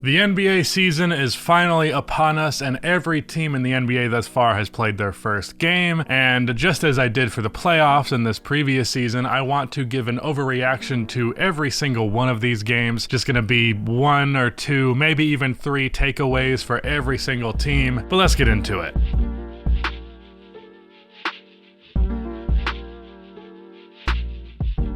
The NBA season is finally upon us, and every team in the NBA thus far has played their first game. And just as I did for the playoffs in this previous season, I want to give an overreaction to every single one of these games. Just gonna be one or two, maybe even three takeaways for every single team. But let's get into it.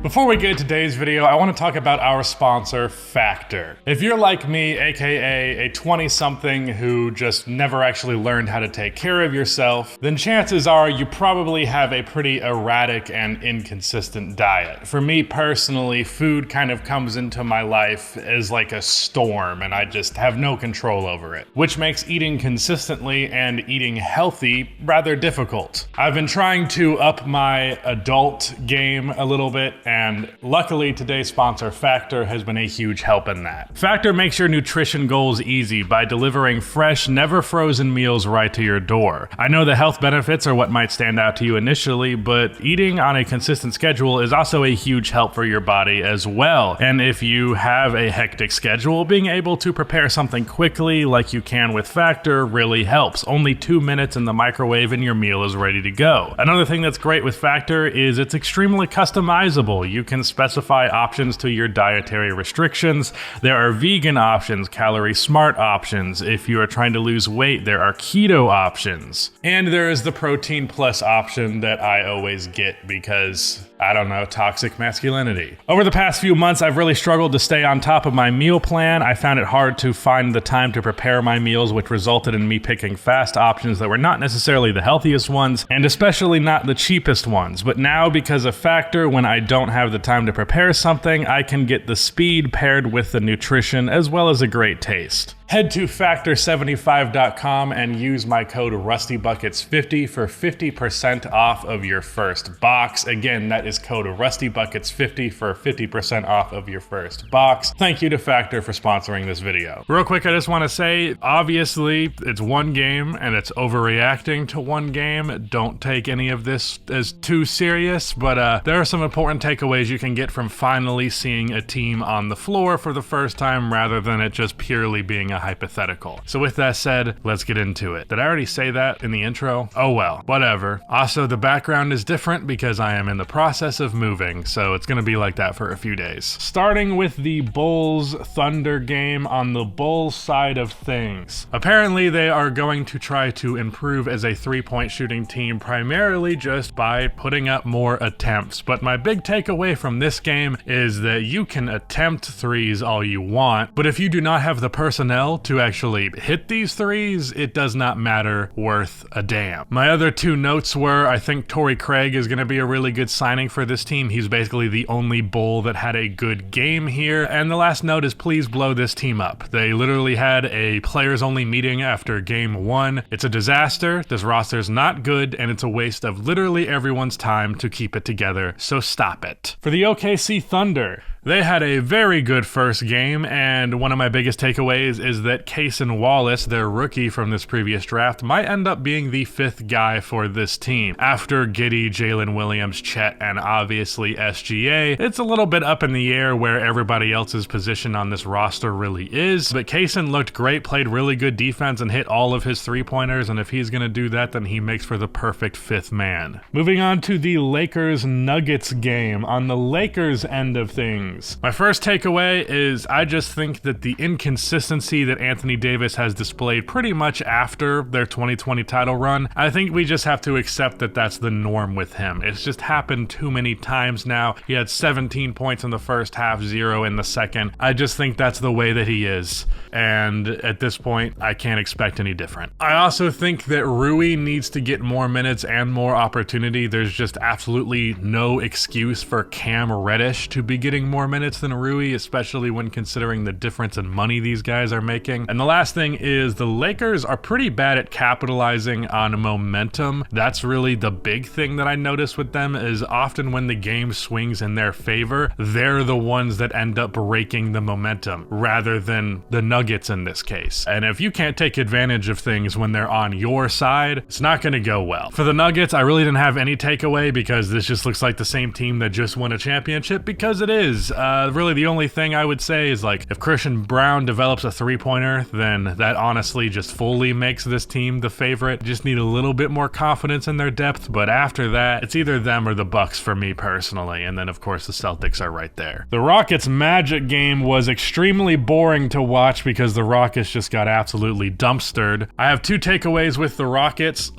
Before we get to today's video, I want to talk about our sponsor, Factor. If you're like me, aka a 20-something who just never actually learned how to take care of yourself, then chances are you probably have a pretty erratic and inconsistent diet. For me personally, food kind of comes into my life as like a storm, and I just have no control over it, which makes eating consistently and eating healthy rather difficult. I've been trying to up my adult game a little bit, and luckily today's sponsor, Factor, has been a huge help in that. Factor makes your nutrition goals easy by delivering fresh, never frozen meals right to your door. I know the health benefits are what might stand out to you initially, but eating on a consistent schedule is also a huge help for your body as well. And if you have a hectic schedule, being able to prepare something quickly like you can with Factor really helps. Only 2 minutes in the microwave and your meal is ready to go. Another thing that's great with Factor is it's extremely customizable. You can specify options to your dietary restrictions. There are vegan options, calorie smart options. If you are trying to lose weight, there are keto options. And there is the protein plus option that I always get because, I don't know, toxic masculinity. Over the past few months, I've really struggled to stay on top of my meal plan. I found it hard to find the time to prepare my meals, which resulted in me picking fast options that were not necessarily the healthiest ones, and especially not the cheapest ones. But now, because of Factor, when I don't have the time to prepare something, I can get the speed paired with the nutrition as well as a great taste. Head to factor75.com and use my code RustyBuckets50 for 50% off of your first box. Again, that is code RustyBuckets50 for 50% off of your first box. Thank you to Factor for sponsoring this video. Real quick, I just want to say, obviously, it's one game and it's overreacting to one game. Don't take any of this as too serious, but there are some important takeaways you can get from finally seeing a team on the floor for the first time rather than it just purely being a hypothetical. So with that said, let's get into it. Did I already say that in the intro? Oh well, whatever. Also, the background is different because I am in the process of moving, so it's gonna be like that for a few days. Starting with the Bulls Thunder game on the Bulls side of things. Apparently they are going to try to improve as a three-point shooting team primarily just by putting up more attempts. But my big takeaway from this game is that you can attempt threes all you want, but if you do not have the personnel to actually hit these threes, it does not matter worth a damn. My other two notes were, I think Torrey Craig is going to be a really good signing for this team. He's basically the only Bull that had a good game here. And the last note is, please blow this team up. They literally had a players-only meeting after game one. It's a disaster. This roster's not good, and it's a waste of literally everyone's time to keep it together, so stop it. For the OKC Thunder, they had a very good first game, and one of my biggest takeaways is that Cason Wallace, their rookie from this previous draft, might end up being the fifth guy for this team. After Giddey, Jalen Williams, Chet, and obviously SGA, it's a little bit up in the air where everybody else's position on this roster really is, but Cason looked great, played really good defense, and hit all of his three-pointers, and if he's gonna do that, then he makes for the perfect fifth man. Moving on to the Lakers-Nuggets game. On the Lakers end of things, my first takeaway is I just think that the inconsistency that Anthony Davis has displayed pretty much after their 2020 title run, I think we just have to accept that that's the norm with him. It's just happened too many times now. He had 17 points in the first half, 0 in the second. I just think that's the way that he is. And at this point, I can't expect any different. I also think that Rui needs to get more minutes and more opportunity. There's just absolutely no excuse for Cam Reddish to be getting more minutes than Rui, especially when considering the difference in money these guys are making. And the last thing is the Lakers are pretty bad at capitalizing on momentum. That's really the big thing that I notice with them, is often when the game swings in their favor, they're the ones that end up breaking the momentum rather than the Nuggets in this case. And if you can't take advantage of things when they're on your side, it's not going to go well. For the Nuggets, I really didn't have any takeaway because this just looks like the same team that just won a championship, because it is. Really the only thing I would say is like if Christian Brown develops a three-pointer, then that honestly just fully makes this team the favorite. Just need a little bit more confidence in their depth, but after that, it's either them or the Bucks for me personally, and then of course the Celtics are right there. The Rockets Magic game was extremely boring to watch because the Rockets just got absolutely dumpstered. I have two takeaways with the Rockets.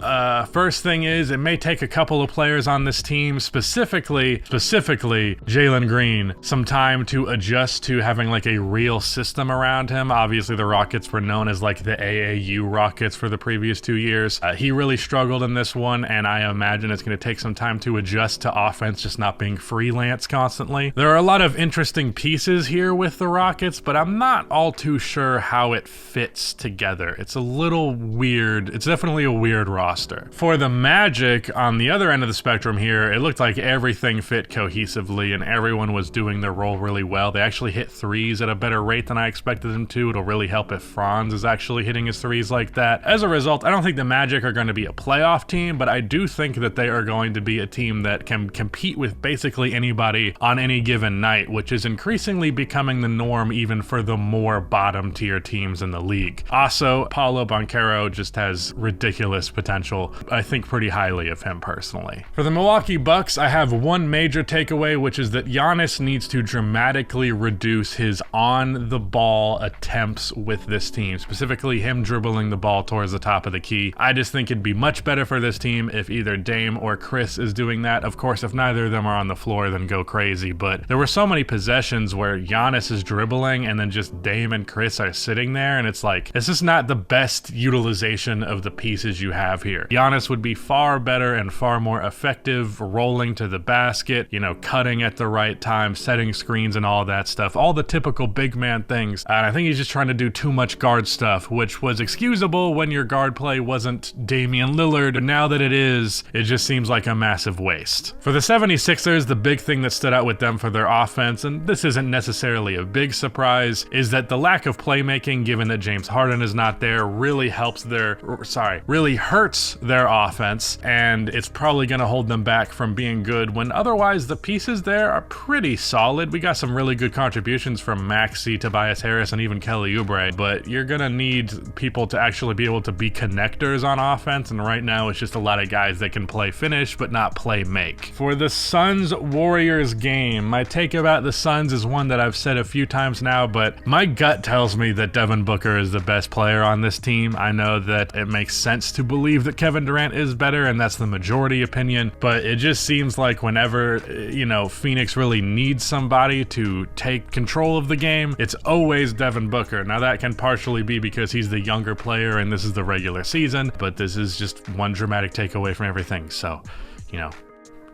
First thing is, it may take a couple of players on this team, specifically Jalen Green, some time to adjust to having like a real system around him. Obviously the Rockets were known as like the AAU Rockets for the previous 2 years. He really struggled in this one, and I imagine it's going to take some time to adjust to offense just not being freelance constantly. There are a lot of interesting pieces here with the Rockets, but I'm not all too sure how it fits together. It's a little weird. It's definitely a weird roster. For the Magic, on the other end of the spectrum here, it looked like everything fit cohesively and everyone was doing their role really well. They actually hit threes at a better rate than I expected them to. It'll really help if Franz is actually hitting his threes like that. As a result, I don't think the Magic are going to be a playoff team, but I do think that they are going to be a team that can compete with basically anybody on any given night, which is increasingly becoming the norm even for the more bottom tier teams in the league. Also, Paolo Banchero just has ridiculous potential. I think pretty highly of him personally. For the Milwaukee Bucks, I have one major takeaway, which is that Giannis needs to dramatically reduce his on-the-ball attempts with this team, specifically him dribbling the ball towards the top of the key. I just think it'd be much better for this team if either Dame or Chris is doing that. Of course, if neither of them are on the floor, then go crazy, but there were so many possessions where Giannis is dribbling and then just Dame and Chris are sitting there, and it's like, this is not the best utilization of the pieces you have here. Giannis would be far better and far more effective rolling to the basket, you know, cutting at the right time, setting screens and all that stuff, all the typical big man things. And I think he's just trying to do too much guard stuff, which was excusable when your guard play wasn't Damian Lillard, but now that it is, it just seems like a massive waste. For the 76ers, the big thing that stood out with them for their offense, and this isn't necessarily a big surprise, is that the lack of playmaking, given that James Harden is not there, really hurts their offense, and it's probably going to hold them back from being good when otherwise the pieces there are pretty solid. We got some really good contributions from Maxey, Tobias Harris, and even Kelly Oubre, but you're going to need people to actually be able to be connectors on offense, and right now it's just a lot of guys that can play finish but not play make. For the Suns-Warriors game, my take about the Suns is one that I've said a few times now, but my gut tells me that Devin Booker is the best player on this team. I know that it makes sense to believe that Kevin Durant is better, and that's the majority opinion, but it just seems like whenever, you know, Phoenix really needs somebody to take control of the game, it's always Devin Booker. Now that can partially be because he's the younger player and this is the regular season, but this is just one dramatic takeaway from everything, so, you know,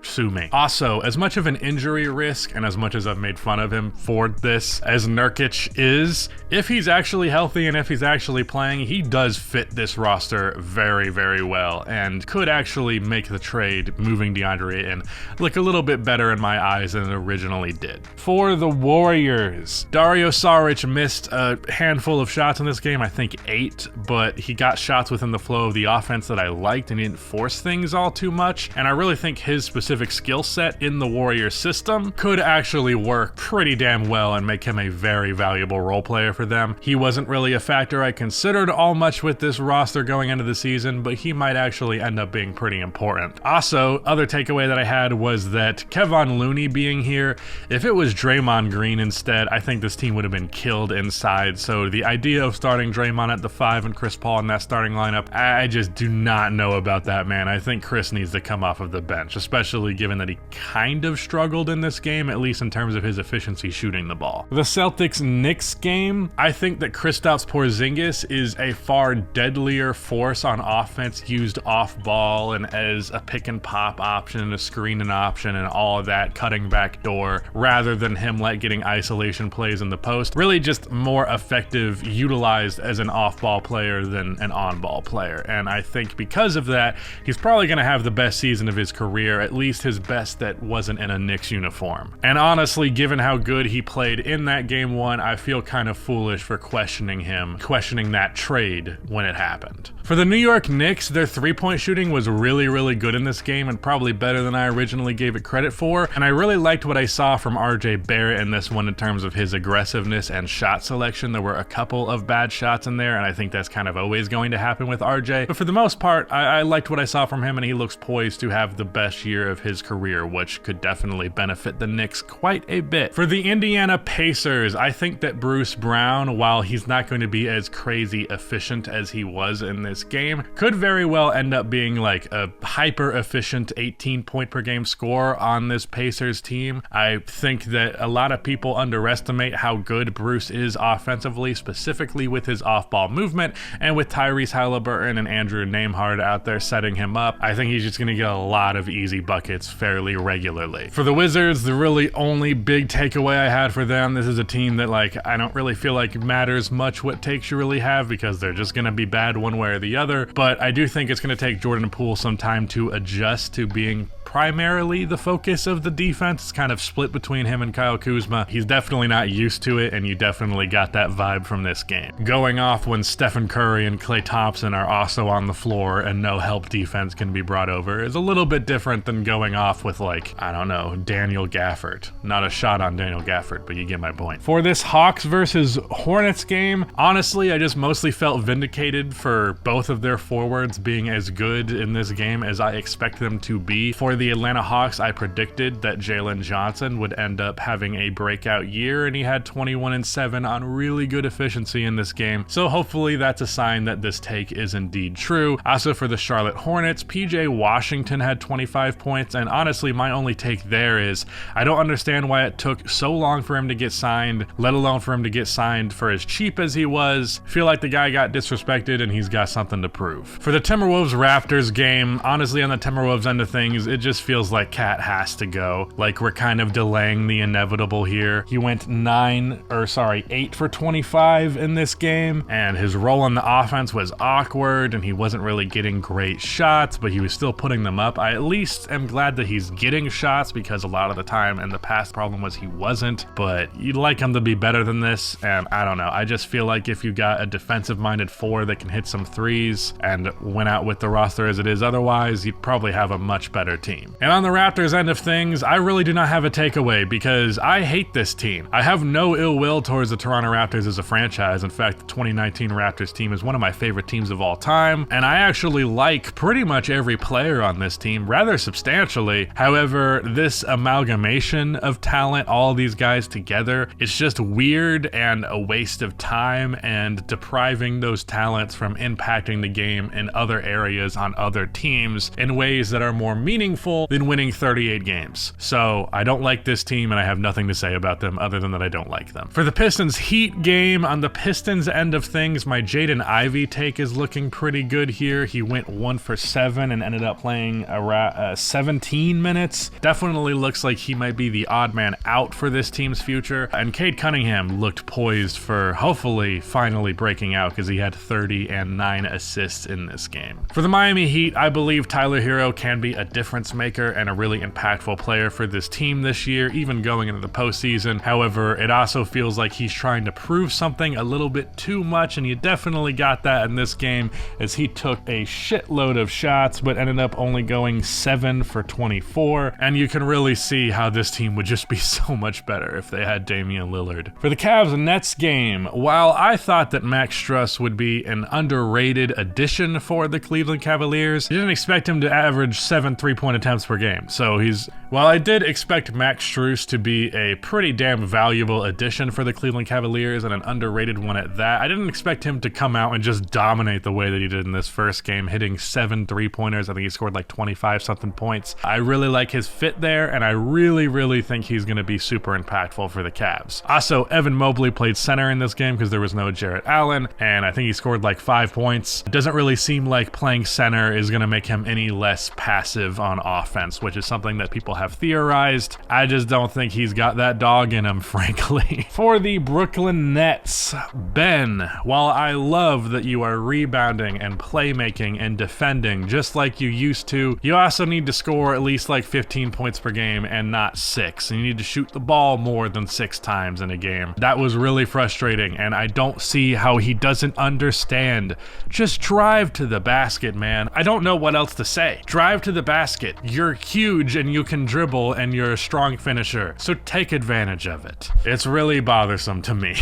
sue me. Also, as much of an injury risk and as much as I've made fun of him for this as Nurkic is, if he's actually healthy and if he's actually playing, he does fit this roster very, very well and could actually make the trade moving DeAndre in look a little bit better in my eyes than it originally did. For the Warriors, Dario Saric missed a handful of shots in this game, I think 8, but he got shots within the flow of the offense that I liked and he didn't force things all too much, and I really think his specific skill set in the Warriors system could actually work pretty damn well and make him a very valuable role player for them. He wasn't really a factor I considered all much with this roster going into the season, but he might actually end up being pretty important. Also, other takeaway that I had was that Kevon Looney being here, if it was Draymond Green instead, I think this team would have been killed inside. So the idea of starting Draymond at the 5 and Chris Paul in that starting lineup, I just do not know about that, man. I think Chris needs to come off of the bench, especially given that he kind of struggled in this game, at least in terms of his efficiency shooting the ball. The Celtics-Knicks game, I think that Kristaps Porzingis is a far deadlier force on offense used off ball and as a pick and pop option and a screen and option and all of that, cutting back door, rather than him getting isolation plays in the post. Really just more effective utilized as an off-ball player than an on-ball player. And I think because of that, he's probably going to have the best season of his career, at least his best that wasn't in a Knicks uniform. And honestly, given how good he played in that game 1, I feel kind of foolish for questioning that trade when it happened. For the New York Knicks, their three-point shooting was really, really good in this game and probably better than I originally gave it credit for. And I really liked what I saw from RJ Barrett in this one in terms of his aggressiveness and shot selection. There were a couple of bad shots in there, and I think that's kind of always going to happen with RJ. But for the most part, I liked what I saw from him, and he looks poised to have the best year of his career, which could definitely benefit the Knicks quite a bit. For the Indiana Pacers, I think that Bruce Brown, while he's not going to be as crazy efficient as he was in this game, could very well end up being like a hyper efficient 18 point per game scorer on this Pacers team. I think that a lot of people underestimate how good Bruce is offensively, specifically with his off-ball movement, and with Tyrese Halliburton and Andrew Nembhard out there setting him up, I think he's just going to get a lot of easy buckets fairly regularly. For the Wizards, the really only big takeaway I had for them, this is a team that like I don't really feel like matters much what takes you really have because they're just going to be bad one way or the other, but I do think it's going to take Jordan Poole some time to adjust to being primarily the focus of the defense. It's kind of split between him and Kyle Kuzma. He's definitely not used to it, and you definitely got that vibe from this game. Going off when Stephen Curry and Klay Thompson are also on the floor and no help defense can be brought over is a little bit different than going off with like, I don't know, Daniel Gafford. Not a shot on Daniel Gafford, but you get my point. For this Hawks versus Hornets game, honestly, I just mostly felt vindicated for both of their forwards being as good in this game as I expect them to be. For the Atlanta Hawks, I predicted that Jalen Johnson would end up having a breakout year, and he had 21-7 on really good efficiency in this game. So hopefully that's a sign that this take is indeed true. Also for the Charlotte Hornets, PJ Washington had 25 points, and honestly, my only take there is I don't understand why it took so long for him to get signed, let alone for him to get signed for as cheap as he was. Feel like the guy got disrespected and he's got something to prove. For the Timberwolves Raptors game, honestly, on the Timberwolves end of things, it just feels like Cat has to go. Like we're kind of delaying the inevitable here. He went 8 for 25 in this game, and his role on the offense was awkward, and he wasn't really getting great shots, but he was still putting them up. I at least am glad that he's getting shots because a lot of the time in the past problem was he wasn't, but you'd like him to be better than this, and I don't know. I just feel like if you got a defensive-minded four that can hit some threes and went out with the roster as it is otherwise, you'd probably have a much better team. And on the Raptors end of things, I really do not have a takeaway because I hate this team. I have no ill will towards the Toronto Raptors as a franchise. In fact, the 2019 Raptors team is one of my favorite teams of all time, and I actually like pretty much every player on this team rather substantially. However, this amalgamation of talent, all these guys together, it's just weird and a waste of time and depriving those talents from impacting the game in other areas on other teams in ways that are more meaningful than winning 38 games. So I don't like this team, and I have nothing to say about them other than that I don't like them. For the Pistons Heat game, on the Pistons end of things, my Jaden Ivey take is looking pretty good here. He went 1 for 7 and ended up playing around 17 minutes. Definitely looks like he might be the odd man out for this team's future. And Cade Cunningham looked poised for hopefully finally breaking out because he had 30 and 9 assists in this game. For the Miami Heat, I believe Tyler Hero can be a difference maker and a really impactful player for this team this year, even going into the postseason. However, it also feels like he's trying to prove something a little bit too much, and you definitely got that in this game as he took a shitload of shots but ended up only going 7 for 24, and you can really see how this team would just be so much better if they had Damian Lillard. For the Cavs Nets game, while I thought that Max Strus would be an underrated addition for the Cleveland Cavaliers, I didn't expect him to average 7 3-point attempts per game. So while I did expect Max Strus to be a pretty damn valuable addition for the Cleveland Cavaliers and an underrated one at that, I didn't expect him to come out and just dominate the way that he did in this first game, hitting 7 3-pointers. I think he scored like 25 something points. I really like his fit there, and I really think he's going to be super impactful for the Cavs. Also, Evan Mobley played center in this game because there was no Jarrett Allen, and I think he scored like 5 points. It doesn't really seem like playing center is going to make him any less passive on offense offense, which is something that people have theorized. I just don't think he's got that dog in him, frankly. For the Brooklyn Nets, Ben, while I love that you are rebounding and playmaking and defending just like you used to, you also need to score at least like 15 points per game and not 6. And you need to shoot the ball more than 6 times in a game. That was really frustrating, and I don't see how he doesn't understand. Just drive to the basket, man. I don't know what else to say. Drive to the basket. You're huge and you can dribble and you're a strong finisher, so take advantage of it. It's really bothersome to me.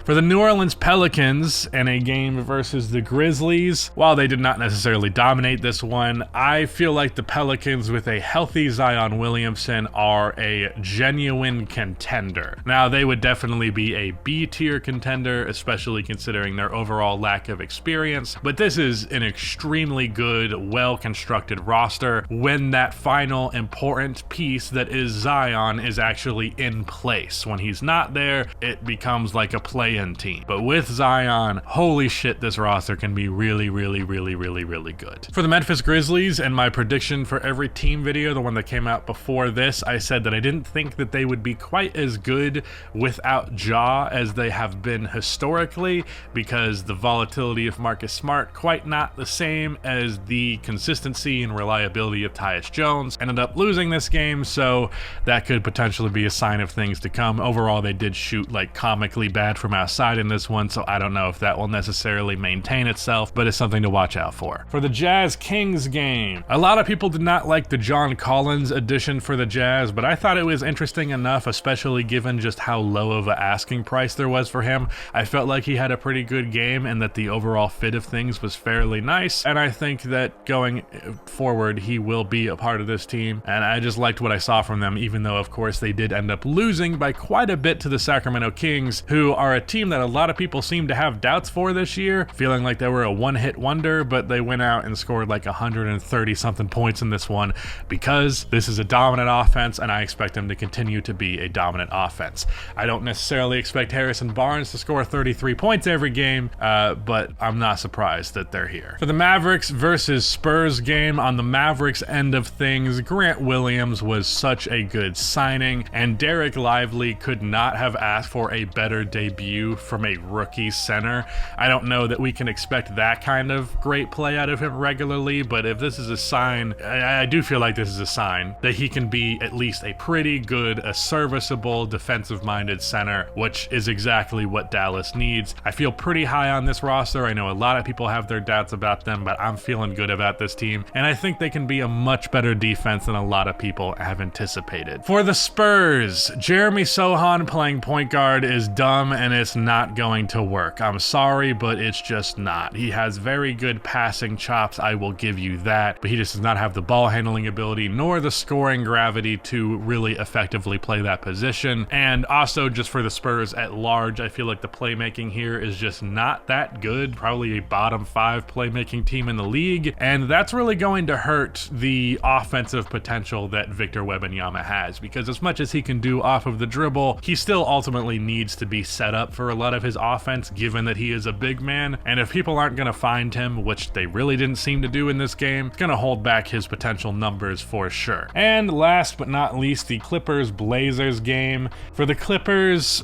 For the New Orleans Pelicans in a game versus the Grizzlies, while they did not necessarily dominate this one, I feel like the Pelicans with a healthy Zion Williamson are a genuine contender. Now, they would definitely be a B-tier contender, especially considering their overall lack of experience, but this is an extremely good, well-constructed roster when that final important piece that is Zion is actually in place. When he's not there, it becomes like a play-in team. But with Zion, holy shit, this roster can be really, really, really, really, really good. For the Memphis Grizzlies, and my prediction for every team video, the one that came out before this, I said that I didn't think that they would be quite as good without Ja as they have been historically, because the volatility of Marcus Smart quite not the same as the consistency and reliability of Tyus Jones. Ended up losing this game, so that could potentially be a sign of things to come. Overall, they did shoot like comically bad from outside in this one, so I don't know if that will necessarily maintain itself, but it's something to watch out for. For the Jazz Kings game, a lot of people did not like the John Collins addition for the Jazz, but I thought it was interesting enough, especially given just how low of an asking price there was for him. I felt like he had a pretty good game and that the overall fit of things was fairly nice, and I think that going forward he will be a part of this team, and I just liked what I saw from them, even though of course they did end up losing by quite a bit to the Sacramento Kings, who are a team that a lot of people seem to have doubts for this year, feeling like they were a one-hit wonder, but they went out and scored like 130 something points in this one because this is a dominant offense and I expect them to continue to be a dominant offense. I don't necessarily expect Harrison Barnes to score 33 points every game, but I'm not surprised that they're here. For the Mavericks versus Spurs game, on the Mavericks end of things, Grant Williams was such a good signing, and Derek Lively could not have asked for a better debut from a rookie center. I don't know that we can expect that kind of great play out of him regularly, but if this is a sign, I do feel like this is a sign that he can be at least a pretty good, a serviceable, defensive-minded center, which is exactly what Dallas needs. I feel pretty high on this roster. I know a lot of people have their doubts about them, but I'm feeling good about this team, and I think they can be a much better defense than a lot of people have anticipated. For the Spurs, Jeremy Sohan playing point guard is dumb and it's not going to work. I'm sorry, but it's just not. He has very good passing chops, I will give you that, but he just does not have the ball handling ability nor the scoring gravity to really effectively play that position. And also just for the Spurs at large, I feel like the playmaking here is just not that good, probably a bottom 5 playmaking team in the league, and that's really going to hurt the offensive potential that Victor Wembanyama has, because as much as he can do off of the dribble, he still ultimately needs to be set up for a lot of his offense, given that he is a big man, and if people aren't going to find him, which they really didn't seem to do in this game, it's going to hold back his potential numbers for sure. And last but not least, the Clippers-Blazers game. For the Clippers,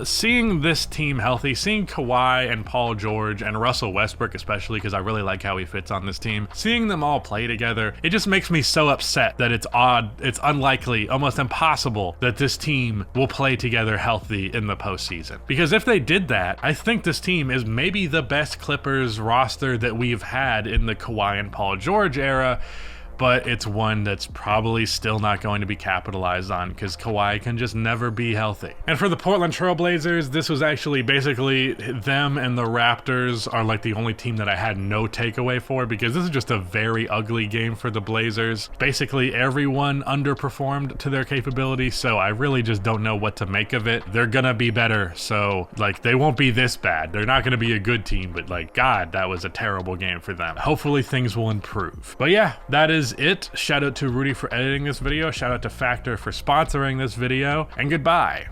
seeing this team healthy, seeing Kawhi and Paul George and Russell Westbrook especially, because I really like how he fits on this team, seeing them all play together, it just makes me so upset that it's odd, it's unlikely, almost impossible that this team will play together healthy in the postseason. Because if they did that, I think this team is maybe the best Clippers roster that we've had in the Kawhi and Paul George era, but it's one that's probably still not going to be capitalized on because Kawhi can just never be healthy. And for the Portland Trail Blazers, this was actually basically them and the Raptors are like the only team that I had no takeaway for, because this is just a very ugly game for the Blazers. Basically everyone underperformed to their capability, so I really just don't know what to make of it. They're gonna be better, so like they won't be this bad. They're not gonna be a good team, but like, God, that was a terrible game for them. Hopefully things will improve. But yeah, that is it. Shout out to Rudy for editing this video. Shout out to Factor for sponsoring this video, and goodbye.